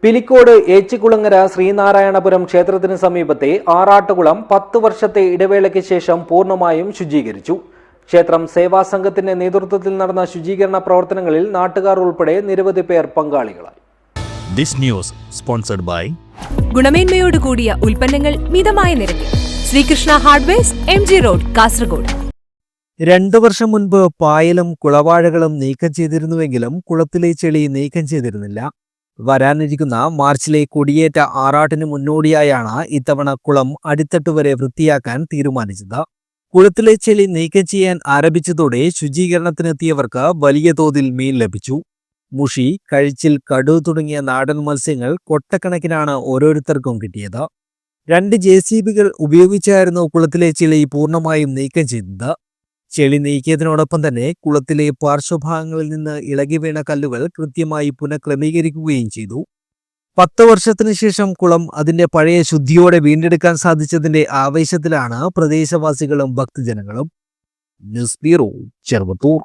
പിലിക്കോട് ഏച്ചിക്കുളങ്ങര ശ്രീനാരായണപുരം ക്ഷേത്രത്തിന് സമീപത്തെ ആറാട്ടുകുളം 10 വർഷത്തെ ഇടവേളയ്ക്ക് ശേഷം പൂർണ്ണമായും ശുചീകരിച്ചു. ക്ഷേത്രം സേവാസംഘത്തിന്റെ നേതൃത്വത്തിൽ നടന്ന ശുചീകരണ പ്രവർത്തനങ്ങളിൽ നാട്ടുകാർ ഉൾപ്പെടെ നിരവധി പേർ പങ്കാളികളായി. ദിസ് ന്യൂസ് സ്പോൺസർഡ് ബൈ ഗുണമേന്മയോട് കൂടിയ ഉൽപ്പന്നങ്ങൾ മിതമായ നിരക്കിൽ Sreekrishna hardwares, MG road, Kasaragod. 2 വർഷം മുൻപ് പായലും കുളവാഴകളും നീക്കം ചെയ്തിരുന്നുവെങ്കിലും കുളത്തിലെ ചെളി നീക്കം ചെയ്തിരുന്നില്ല. വരാനിരിക്കുന്ന മാർച്ചിലെ കൊടിയേറ്റ ആറാട്ടിന് മുന്നോടിയായാണ് ഇത്തവണ കുളം അടിത്തട്ട് വരെ വൃത്തിയാക്കാൻ തീരുമാനിച്ചത്. കുളത്തിലെ ചെളി നീക്കം ചെയ്യാൻ ആരംഭിച്ചതോടെ ശുചീകരണത്തിനെത്തിയവർക്ക് വലിയ തോതിൽ മീൻ ലഭിച്ചു. മുഷി, കഴിച്ചിൽ, കടു തുടങ്ങിയ നാടൻ മത്സ്യങ്ങൾ കൊട്ടക്കണക്കിനാണ് ഓരോരുത്തർക്കും കിട്ടിയത്. 2 JCBകൾ ഉപയോഗിച്ചായിരുന്നു കുളത്തിലെ ചെളി പൂർണ്ണമായും നീക്കം ചെയ്തത്. ചെളി നീക്കിയതിനോടൊപ്പം തന്നെ കുളത്തിലെ പാർശ്വഭാഗങ്ങളിൽ നിന്ന് ഇളകി വീണ കല്ലുകൾ കൃത്യമായി പുനഃക്രമീകരിക്കുകയും ചെയ്തു. 10 വർഷത്തിനു ശേഷം കുളം അതിന്റെ പഴയ ശുദ്ധിയോടെ വീണ്ടെടുക്കാൻ സാധിച്ചതിന്റെ ആവേശത്തിലാണ് പ്രദേശവാസികളും ഭക്തജനങ്ങളും. News bureau, Cheruvathur.